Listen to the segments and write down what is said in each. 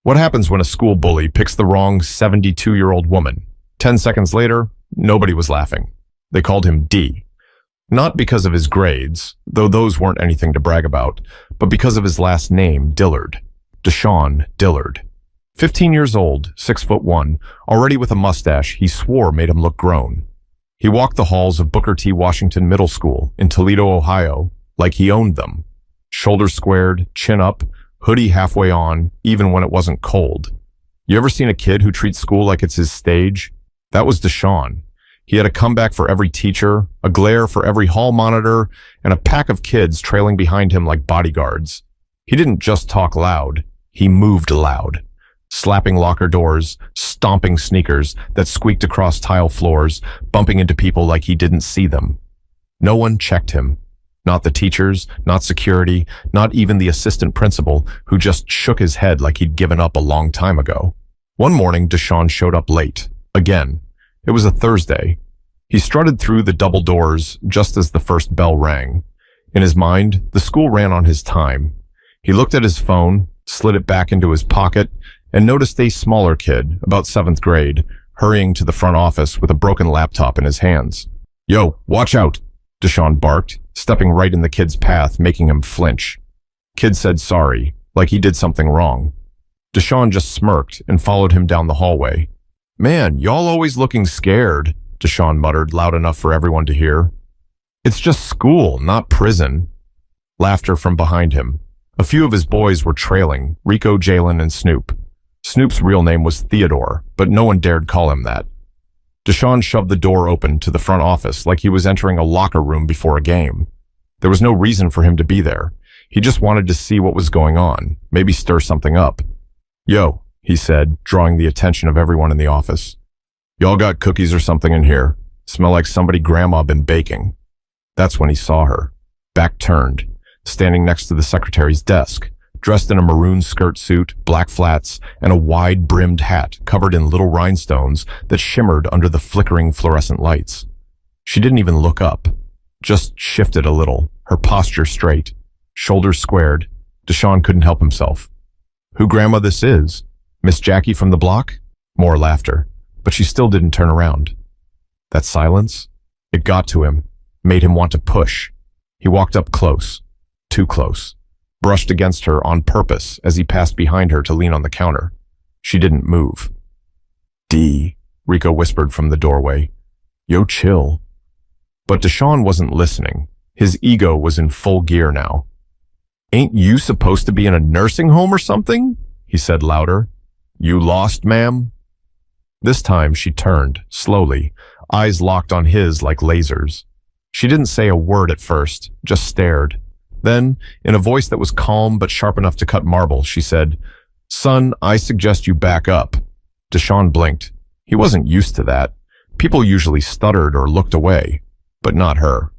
What happens when a school bully picks the wrong 72-year-old woman? 10 seconds later, nobody was laughing. They called him D. Not because of his grades, though those weren't anything to brag about, but because of his last name, Dillard. Deshaun Dillard. 15 years old, 6'1", already with a mustache he swore made him look grown. He walked the halls of Booker T. Washington Middle School in Toledo, Ohio, like he owned them. Shoulders squared, chin up, hoodie halfway on, even when it wasn't cold. You ever seen a kid who treats school like it's his stage? That was Deshaun. He had a comeback for every teacher, a glare for every hall monitor, and a pack of kids trailing behind him like bodyguards. He didn't just talk loud, he moved loud. Slapping locker doors, stomping sneakers that squeaked across tile floors, bumping into people like he didn't see them. No one checked him. Not the teachers, not security, not even the assistant principal, who just shook his head like he'd given up a long time ago. One morning, Deshaun showed up late. Again. It was a Thursday. He strutted through the double doors just as the first bell rang. In his mind, the school ran on his time. He looked at his phone, slid it back into his pocket, and noticed a smaller kid, about 7th grade, hurrying to the front office with a broken laptop in his hands. "Yo, watch out," Deshaun barked, stepping right in the kid's path, making him flinch. Kid said sorry, like he did something wrong. Deshaun just smirked and followed him down the hallway. "Man, y'all always looking scared," Deshaun muttered loud enough for everyone to hear. "It's just school, not prison." Laughter from behind him. A few of his boys were trailing, Rico, Jalen, and Snoop. Snoop's real name was Theodore, but no one dared call him that. Deshaun shoved the door open to the front office like he was entering a locker room before a game. There was no reason for him to be there. He just wanted to see what was going on, maybe stir something up. "Yo," he said, drawing the attention of everyone in the office. "Y'all got cookies or something in here? Smell like somebody grandma been baking." That's when he saw her, back turned, standing next to the secretary's desk, dressed in a maroon skirt suit, black flats, and a wide-brimmed hat covered in little rhinestones that shimmered under the flickering fluorescent lights. She didn't even look up, just shifted a little, her posture straight, shoulders squared. Deshaun couldn't help himself. "Who grandma this is? Miss Jackie from the block?" More laughter, but she still didn't turn around. That silence, it got to him, made him want to push. He walked up close, too close, brushed against her on purpose as he passed behind her to lean on the counter. She didn't move. "D," Rico whispered from the doorway. "Yo, chill." But Deshaun wasn't listening. His ego was in full gear now. "Ain't you supposed to be in a nursing home or something?" he said louder. "You lost, ma'am?" This time she turned, slowly, eyes locked on his like lasers. She didn't say a word at first, just stared. Then, in a voice that was calm but sharp enough to cut marble, she said, "Son, I suggest you back up." Deshaun blinked. He wasn't used to that. People usually stuttered or looked away, but not her.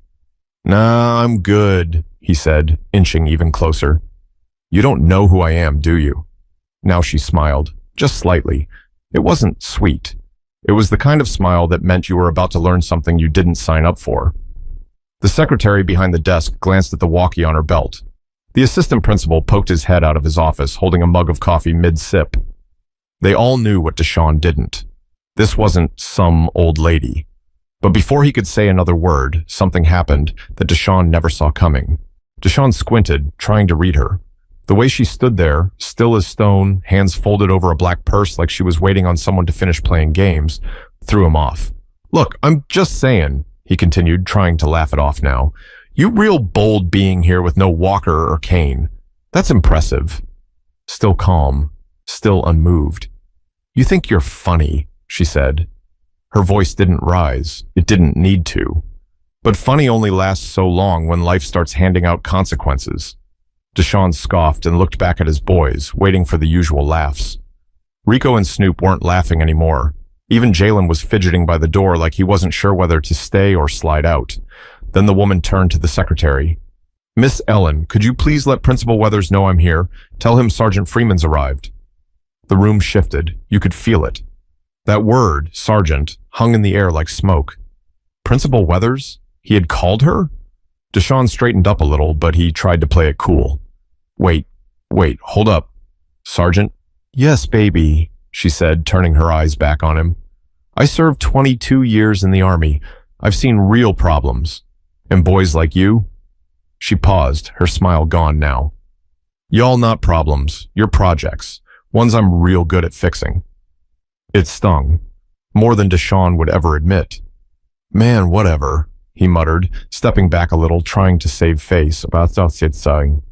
"Nah, I'm good," he said, inching even closer. "You don't know who I am, do you?" Now she smiled, just slightly. It wasn't sweet. It was the kind of smile that meant you were about to learn something you didn't sign up for. The secretary behind the desk glanced at the walkie on her belt. The assistant principal poked his head out of his office, holding a mug of coffee mid-sip. They all knew what Deshaun didn't. This wasn't some old lady. But before he could say another word, something happened that Deshaun never saw coming. Deshaun squinted, trying to read her. The way she stood there, still as stone, hands folded over a black purse like she was waiting on someone to finish playing games, threw him off. "Look, I'm just saying," he continued, trying to laugh it off now. "You real bold being here with no walker or cane. That's impressive." Still calm, still unmoved. "You think you're funny," she said. Her voice didn't rise. It didn't need to. But funny only lasts so long when life starts handing out consequences. Deshaun scoffed and looked back at his boys, waiting for the usual laughs. Rico and Snoop weren't laughing anymore. Even Jalen was fidgeting by the door like he wasn't sure whether to stay or slide out. Then the woman turned to the secretary. "Miss Ellen, could you please let Principal Weathers know I'm here? Tell him Sergeant Freeman's arrived." The room shifted. You could feel it. That word, sergeant, hung in the air like smoke. Principal Weathers? He had called her? Deshaun straightened up a little, but he tried to play it cool. Wait, hold up. Sergeant? Yes, baby, she said, turning her eyes back on him. I served 22 years in the army. I've seen real problems. And boys like you? She paused, her smile gone now. Y'all not problems, you're projects, ones I'm real good at fixing. It stung, more than Deshawn would ever admit. Man, whatever, he muttered, stepping back a little, trying to save face about saying.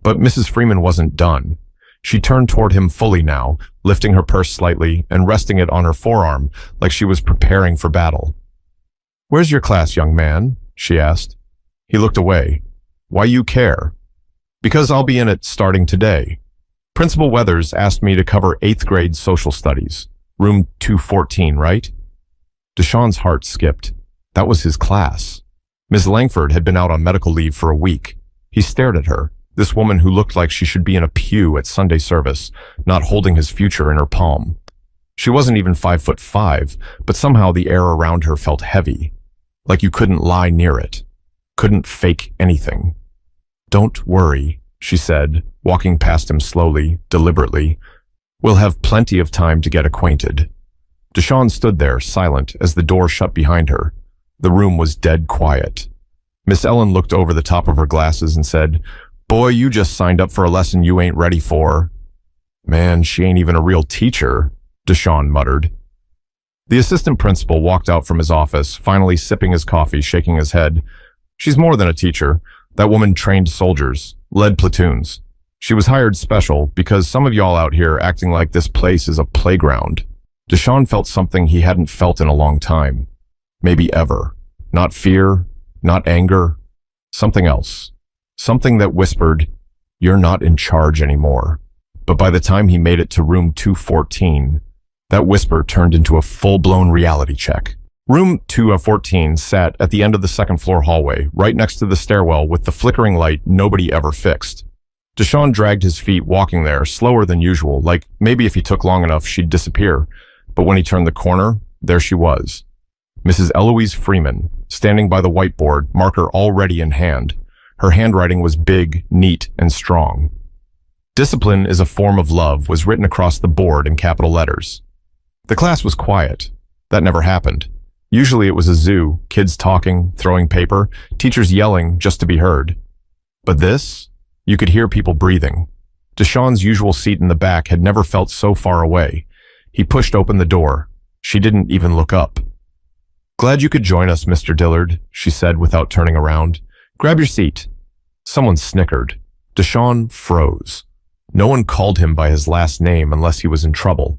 But Mrs. Freeman wasn't done. She turned toward him fully now, lifting her purse slightly and resting it on her forearm like she was preparing for battle. Where's your class, young man? She asked. He looked away. Why you care? Because I'll be in it starting today. Principal Weathers asked me to cover 8th grade social studies. Room 214, right? Deshawn's heart skipped. That was his class. Miss Langford had been out on medical leave for a week. He stared at her, this woman who looked like she should be in a pew at Sunday service, not holding his future in her palm. She wasn't even 5'5", but somehow the air around her felt heavy, like you couldn't lie near it, couldn't fake anything. Don't worry, she said, walking past him slowly, deliberately. We'll have plenty of time to get acquainted. Deshawn stood there, silent, as the door shut behind her. The room was dead quiet. Miss Ellen looked over the top of her glasses and said, Boy, you just signed up for a lesson you ain't ready for. Man, she ain't even a real teacher, Deshawn muttered. The assistant principal walked out from his office, finally sipping his coffee, shaking his head. She's more than a teacher. That woman trained soldiers, led platoons. She was hired special because some of y'all out here acting like this place is a playground. Deshawn felt something he hadn't felt in a long time. Maybe ever. Not fear, not anger. Something else. Something that whispered, you're not in charge anymore. But by the time he made it to room 214, that whisper turned into a full-blown reality check. Room 214 sat at the end of the second-floor hallway, right next to the stairwell with the flickering light nobody ever fixed. Deshawn dragged his feet walking there, slower than usual, like maybe if he took long enough she'd disappear. But when he turned the corner, there she was. Mrs. Eloise Freeman, standing by the whiteboard, marker already in hand. Her handwriting was big, neat, and strong. Discipline is a form of love was written across the board in capital letters. The class was quiet. That never happened. Usually it was a zoo, kids talking, throwing paper, teachers yelling just to be heard. But this? You could hear people breathing. Deshawn's usual seat in the back had never felt so far away. He pushed open the door. She didn't even look up. Glad you could join us, Mr. Dillard, she said without turning around. Grab your seat. Someone snickered. Deshawn froze. No one called him by his last name unless he was in trouble.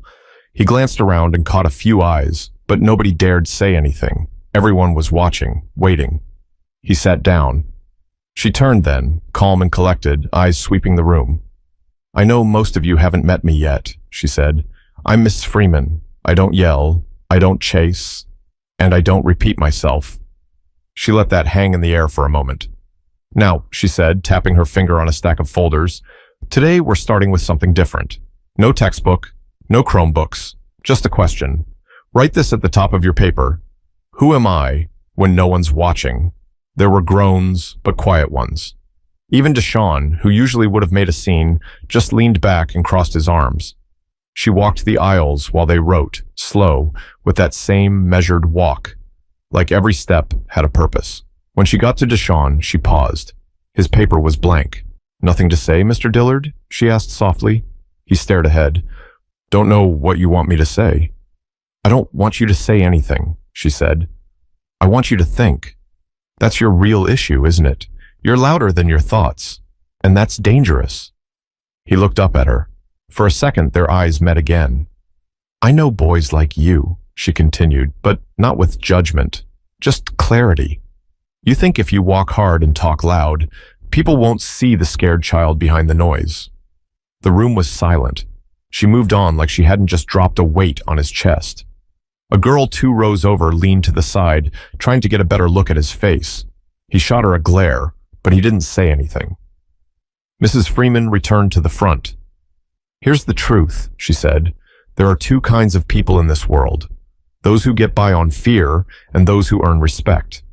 He glanced around and caught a few eyes, but nobody dared say anything. Everyone was watching, waiting. He sat down. She turned then, calm and collected, eyes sweeping the room. I know most of you haven't met me yet, she said. I'm Miss Freeman. I don't yell, I don't chase, and I don't repeat myself. She let that hang in the air for a moment. Now, she said, tapping her finger on a stack of folders, today we're starting with something different. No textbook, no Chromebooks, just a question. Write this at the top of your paper. Who am I when no one's watching? There were groans, but quiet ones. Even Deshawn, who usually would have made a scene, just leaned back and crossed his arms. She walked the aisles while they wrote, slow, with that same measured walk, like every step had a purpose. When she got to Deshawn, she paused. His paper was blank. Nothing to say, Mr. Dillard? She asked softly. He stared ahead. Don't know what you want me to say. I don't want you to say anything, she said. I want you to think. That's your real issue, isn't it? You're louder than your thoughts, and that's dangerous. He looked up at her. For a second, their eyes met again. I know boys like you, she continued, but not with judgment, just clarity. You think if you walk hard and talk loud, people won't see the scared child behind the noise. The room was silent. She moved on like she hadn't just dropped a weight on his chest. A girl 2 rows over leaned to the side, trying to get a better look at his face. He shot her a glare, but he didn't say anything. Mrs. Freeman returned to the front. Here's the truth, she said. There are 2 kinds of people in this world. Those who get by on fear and those who earn respect.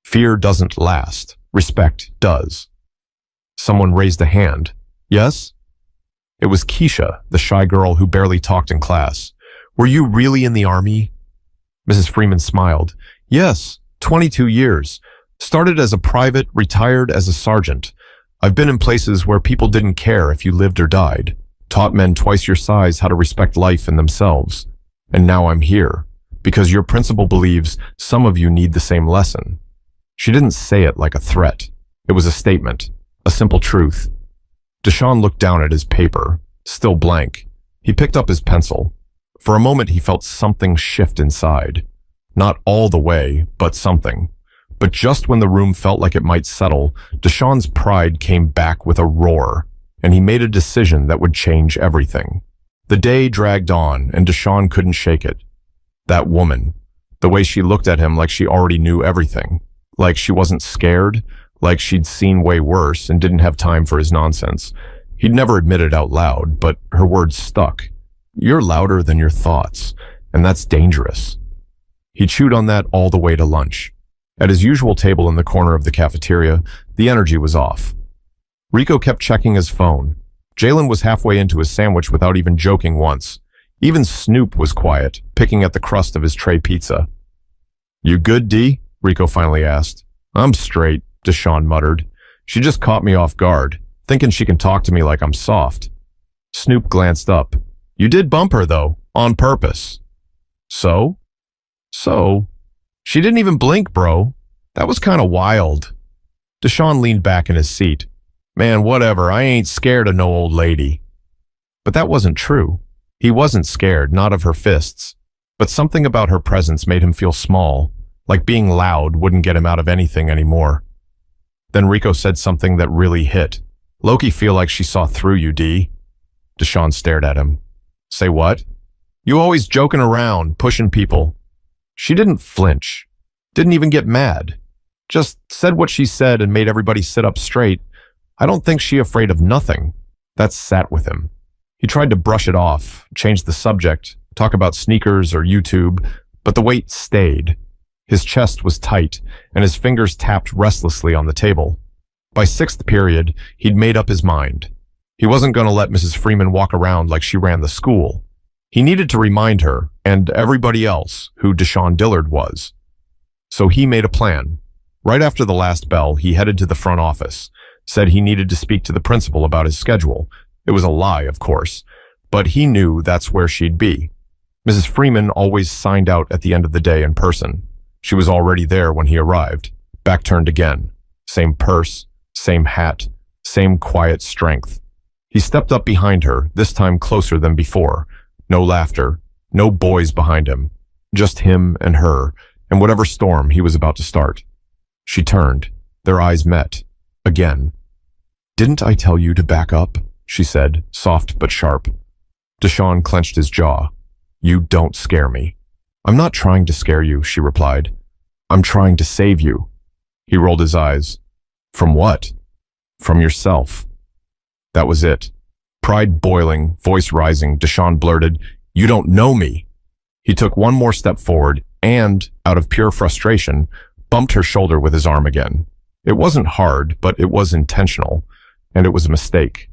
Fear doesn't last. Respect does. Someone raised a hand. Yes? It was Keisha, the shy girl who barely talked in class. Were you really in the army? Mrs. Freeman smiled. Yes, 22 years. Started as a private, retired as a sergeant. I've been in places where people didn't care if you lived or died. Taught men twice your size how to respect life and themselves. And now I'm here, because your principal believes some of you need the same lesson. She didn't say it like a threat. It was a statement, a simple truth. Deshaun looked down at his paper, still blank. He picked up his pencil. For a moment he felt something shift inside. Not all the way, but something. But just when the room felt like it might settle, Deshaun's pride came back with a roar, and he made a decision that would change everything. The day dragged on, and Deshaun couldn't shake it. That woman, the way she looked at him like she already knew everything, like she wasn't scared, like she'd seen way worse and didn't have time for his nonsense. He'd never admit it out loud, but her words stuck. You're louder than your thoughts, and that's dangerous. He chewed on that all the way to lunch. At his usual table in the corner of the cafeteria, the energy was off. Rico kept checking his phone. Jalen was halfway into his sandwich without even joking once. Even Snoop was quiet, picking at the crust of his tray pizza. You good, D? Rico finally asked. I'm straight, Deshaun muttered. She just caught me off guard, thinking she can talk to me like I'm soft. Snoop glanced up. You did bump her, though, on purpose. So? She didn't even blink, bro. That was kind of wild. Deshaun leaned back in his seat. Man, whatever, I ain't scared of no old lady. But that wasn't true. He wasn't scared, not of her fists. But something about her presence made him feel small, like being loud wouldn't get him out of anything anymore. Then Rico said something that really hit. Loki feel like she saw through you, D. Deshaun stared at him. Say what? You always joking around, pushing people. She didn't flinch, didn't even get mad. Just said what she said and made everybody sit up straight. I don't think she afraid of nothing. That sat with him. He tried to brush it off, change the subject, talk about sneakers or YouTube, but the weight stayed. His chest was tight, and his fingers tapped restlessly on the table. By sixth period, he'd made up his mind. He wasn't going to let Mrs. Freeman walk around like she ran the school. He needed to remind her, and everybody else, who Deshaun Dillard was. So he made a plan. Right after the last bell, he headed to the front office, said he needed to speak to the principal about his schedule. It was a lie, of course, but he knew that's where she'd be. Mrs. Freeman always signed out at the end of the day in person. She was already there when he arrived, back turned again. Same purse, same hat, same quiet strength. He stepped up behind her, this time closer than before. No laughter, no boys behind him, just him and her, and whatever storm he was about to start. She turned. Their eyes met. Again. Didn't I tell you to back up? She said, soft but sharp. Deshaun clenched his jaw. You don't scare me. I'm not trying to scare you, she replied. I'm trying to save you. He rolled his eyes. From what? From yourself. That was it. Pride boiling, voice rising, Deshaun blurted, You don't know me. He took one more step forward and, out of pure frustration, bumped her shoulder with his arm again. It wasn't hard, but it was intentional, and it was a mistake.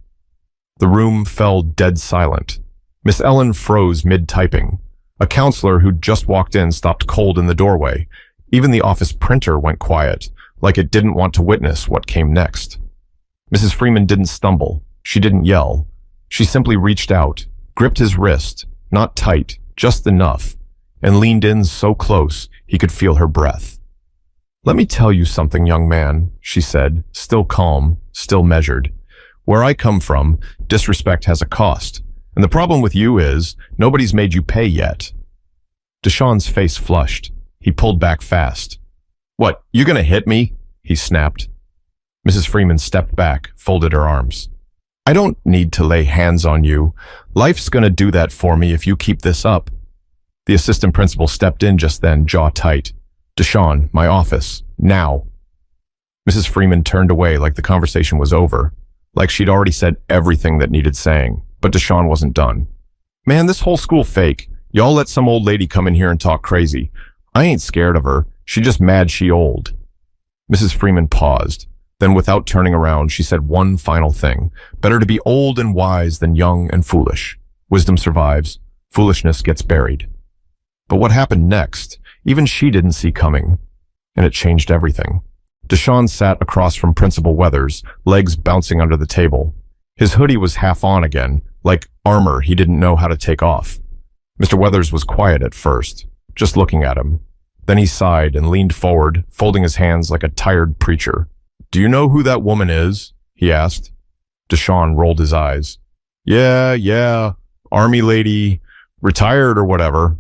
The room fell dead silent. Miss Ellen froze mid-typing. A counselor who'd just walked in stopped cold in the doorway. Even the office printer went quiet, like it didn't want to witness what came next. Mrs. Freeman didn't stumble. She didn't yell. She simply reached out, gripped his wrist, not tight, just enough, and leaned in so close he could feel her breath. Let me tell you something, young man, she said, still calm, still measured. Where I come from, disrespect has a cost, and the problem with you is nobody's made you pay yet. Deshaun's face flushed. He pulled back fast. What, you gonna hit me? He snapped. Mrs. Freeman stepped back, folded her arms. I don't need to lay hands on you. Life's gonna do that for me if you keep this up. The assistant principal stepped in just then, jaw tight. Deshaun, my office, now. Mrs. Freeman turned away like the conversation was over, like she'd already said everything that needed saying, but Deshaun wasn't done. Man, this whole school fake. Y'all let some old lady come in here and talk crazy. I ain't scared of her. She just mad she old. Mrs. Freeman paused. Then without turning around, she said one final thing. Better to be old and wise than young and foolish. Wisdom survives. Foolishness gets buried. But what happened next, even she didn't see coming. And it changed everything. Deshaun sat across from Principal Weathers, legs bouncing under the table. His hoodie was half on again, like armor he didn't know how to take off. Mr. Weathers was quiet at first, just looking at him. Then he sighed and leaned forward, folding his hands like a tired preacher. "Do you know who that woman is?" he asked. Deshaun rolled his eyes. Yeah, army lady, retired or whatever."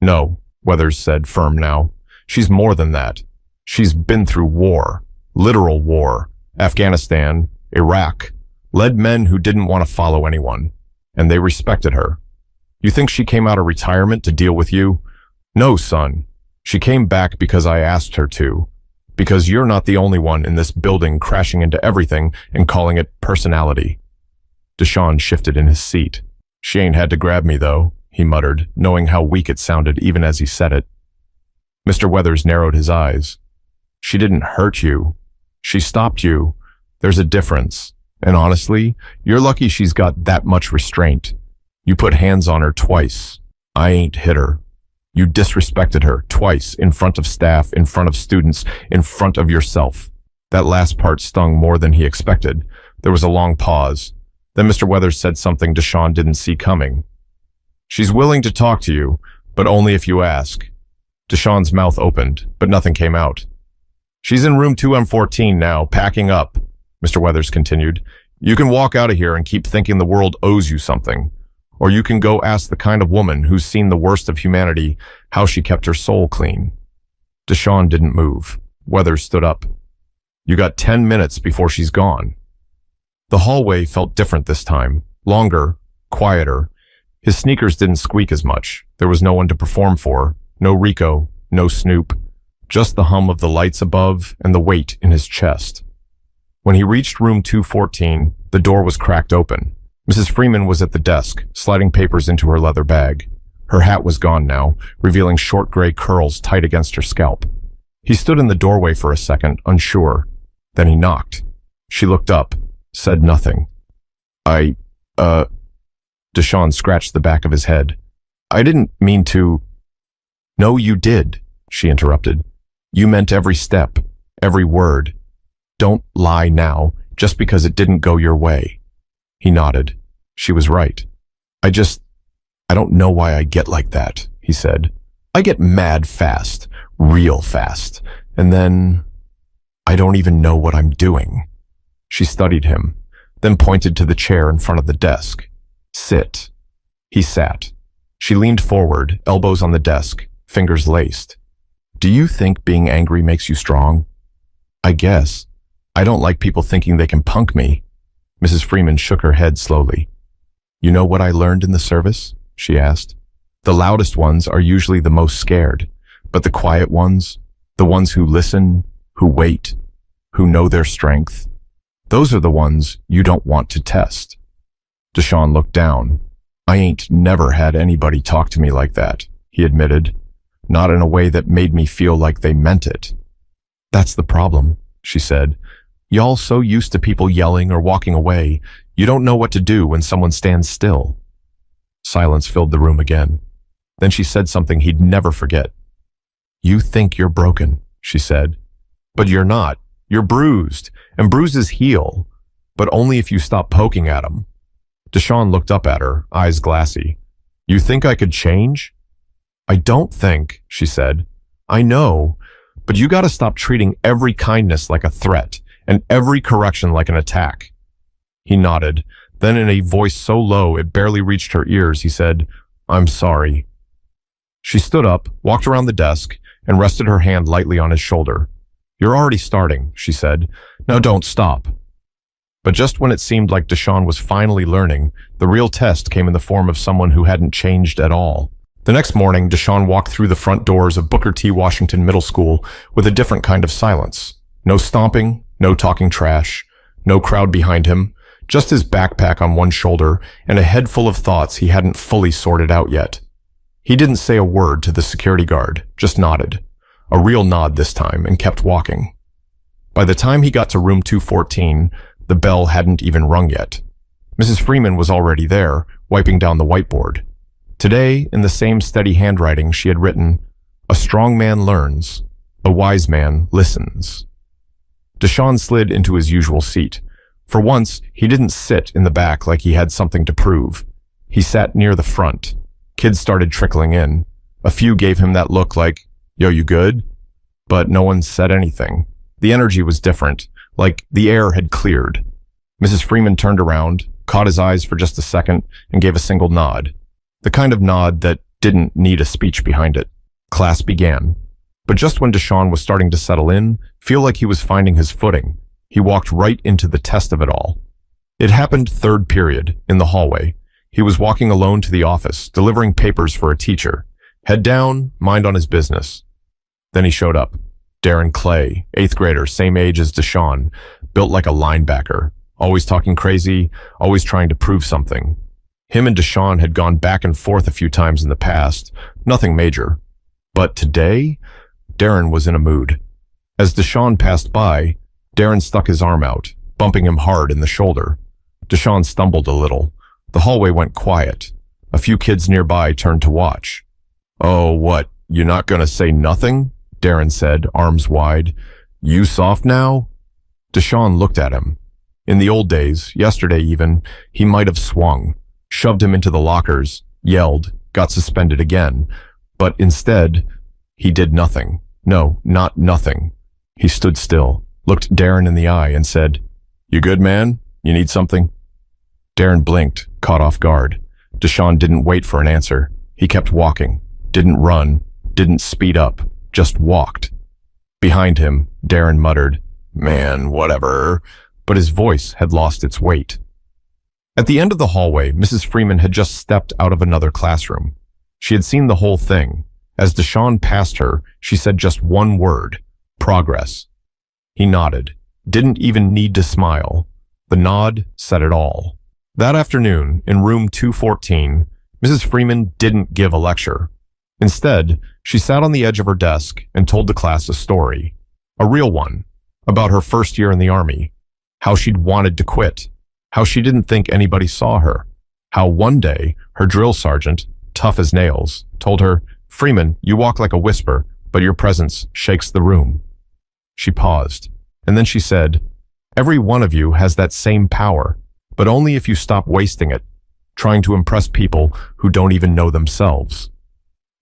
"No," Weathers said, firm now. "She's more than that. She's been through war, literal war, Afghanistan, Iraq, led men who didn't want to follow anyone, and they respected her. You think she came out of retirement to deal with you? No, son. She came back because I asked her to. Because you're not the only one in this building crashing into everything and calling it personality." Deshaun shifted in his seat. "She ain't had to grab me, though," he muttered, knowing how weak it sounded even as he said it. Mr. Weathers narrowed his eyes. "She didn't hurt you. She stopped you. There's a difference. And honestly, you're lucky she's got that much restraint. You put hands on her twice. I ain't hit her. You disrespected her twice, in front of staff, in front of students, in front of yourself." That last part stung more than he expected. There was a long pause. Then Mr. Weathers said something Deshaun didn't see coming. "She's willing to talk to you, but only if you ask." Deshaun's mouth opened, but nothing came out. "She's in room 2M14 now, packing up," Mr. Weathers continued. "You can walk out of here and keep thinking the world owes you something. Or you can go ask the kind of woman who's seen the worst of humanity how she kept her soul clean." Deshaun didn't move. Weathers stood up. "You got 10 minutes before she's gone." The hallway felt different this time. Longer, quieter. His sneakers didn't squeak as much. There was no one to perform for. No Rico, no Snoop. Just the hum of the lights above and the weight in his chest. When he reached room 214, the door was cracked open. Mrs. Freeman was at the desk, sliding papers into her leather bag. Her hat was gone now, revealing short gray curls tight against her scalp. He stood in the doorway for a second, unsure. Then he knocked. She looked up, said nothing. Deshaun scratched the back of his head. "I didn't mean to." "No, you did," she interrupted. "You meant every step, every word. Don't lie now, just because it didn't go your way." He nodded. She was right. I don't know why I get like that," he said. "I get mad fast, real fast, and then I don't even know what I'm doing." She studied him, then pointed to the chair in front of the desk. "Sit." He sat. She leaned forward, elbows on the desk, fingers laced. "Do you think being angry makes you strong?" "I guess. I don't like people thinking they can punk me." Mrs. Freeman shook her head slowly. "You know what I learned in the service?" she asked. "The loudest ones are usually the most scared, but the quiet ones, the ones who listen, who wait, who know their strength, those are the ones you don't want to test." Deshaun looked down. "I ain't never had anybody talk to me like that," he admitted. "Not in a way that made me feel like they meant it." "That's the problem," she said. "Y'all so used to people yelling or walking away, you don't know what to do when someone stands still." Silence filled the room again. Then she said something he'd never forget. "You think you're broken," she said. "But you're not. You're bruised, and bruises heal, but only if you stop poking at them." Deshaun looked up at her, eyes glassy. "You think I could change?" "I don't think," she said. "I know, but you gotta stop treating every kindness like a threat and every correction like an attack." He nodded. Then in a voice so low it barely reached her ears, he said, "I'm sorry." She stood up, walked around the desk, and rested her hand lightly on his shoulder. "You're already starting," she said. "Now don't stop." But just when it seemed like Deshaun was finally learning, the real test came in the form of someone who hadn't changed at all. The next morning, Deshaun walked through the front doors of Booker T. Washington Middle School with a different kind of silence. No stomping, no talking trash, no crowd behind him, just his backpack on one shoulder and a head full of thoughts he hadn't fully sorted out yet. He didn't say a word to the security guard, just nodded. A real nod this time, and kept walking. By the time he got to room 214, the bell hadn't even rung yet. Mrs. Freeman was already there, wiping down the whiteboard. Today, in the same steady handwriting, she had written, "A strong man learns, a wise man listens." Deshaun slid into his usual seat. For once, he didn't sit in the back like he had something to prove. He sat near the front. Kids started trickling in. A few gave him that look like, "Yo, you good?" But no one said anything. The energy was different, like the air had cleared. Mrs. Freeman turned around, caught his eyes for just a second, and gave a single nod. The kind of nod that didn't need a speech behind it. Class began. But just when Deshaun was starting to settle in, feel like he was finding his footing, he walked right into the test of it all. It happened third period, in the hallway. He was walking alone to the office, delivering papers for a teacher. Head down, mind on his business. Then he showed up. Darren Clay, 8th grader, same age as Deshaun, built like a linebacker, always talking crazy, always trying to prove something. Him and Deshaun had gone back and forth a few times in the past, nothing major. But today, Darren was in a mood. As Deshaun passed by, Darren stuck his arm out, bumping him hard in the shoulder. Deshaun stumbled a little. The hallway went quiet. A few kids nearby turned to watch. "Oh, what, you not gonna say nothing?" Darren said, arms wide. "You soft now?" Deshaun looked at him. In the old days, yesterday even, he might have swung, shoved him into the lockers, yelled, got suspended again. But instead, he did nothing. No, not nothing. He stood still, looked Darren in the eye and said, "You good, man? You need something?" Darren blinked, caught off guard. Deshaun didn't wait for an answer. He kept walking, didn't run, didn't speed up, just walked. Behind him, Darren muttered, "Man, whatever," but his voice had lost its weight. At the end of the hallway, Mrs. Freeman had just stepped out of another classroom. She had seen the whole thing. As Deshaun passed her, she said just one word, "Progress." He nodded, didn't even need to smile. The nod said it all. That afternoon, in room 214, Mrs. Freeman didn't give a lecture. Instead, she sat on the edge of her desk and told the class a story, a real one, about her first year in the Army, how she'd wanted to quit, how she didn't think anybody saw her, how one day her drill sergeant, tough as nails, told her, "Freeman, you walk like a whisper, but your presence shakes the room." She paused, and then she said, "Every one of you has that same power, but only if you stop wasting it, trying to impress people who don't even know themselves."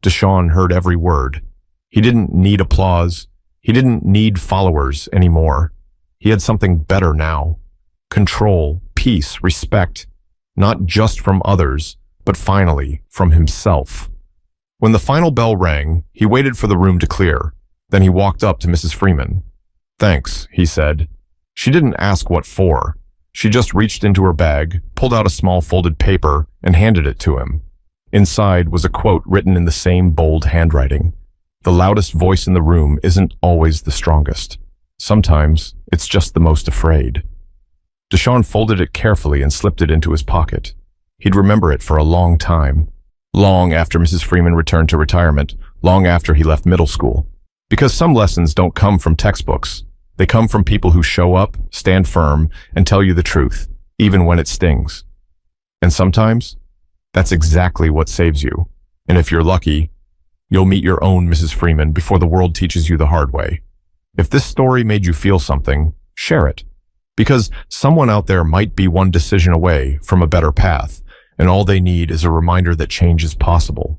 Deshaun heard every word. He didn't need applause. He didn't need followers anymore. He had something better now. Control, peace, respect, not just from others, but finally from himself. When the final bell rang, he waited for the room to clear. Then he walked up to Mrs. Freeman. "Thanks," he said. She didn't ask what for. She just reached into her bag, pulled out a small folded paper, and handed it to him. Inside was a quote written in the same bold handwriting. "The loudest voice in the room isn't always the strongest. Sometimes it's just the most afraid." Deshaun folded it carefully and slipped it into his pocket. He'd remember it for a long time. Long after Mrs. Freeman returned to retirement, long after he left middle school. Because some lessons don't come from textbooks. They come from people who show up, stand firm, and tell you the truth, even when it stings. And sometimes, that's exactly what saves you. And if you're lucky, you'll meet your own Mrs. Freeman before the world teaches you the hard way. If this story made you feel something, share it. Because someone out there might be one decision away from a better path, and all they need is a reminder that change is possible.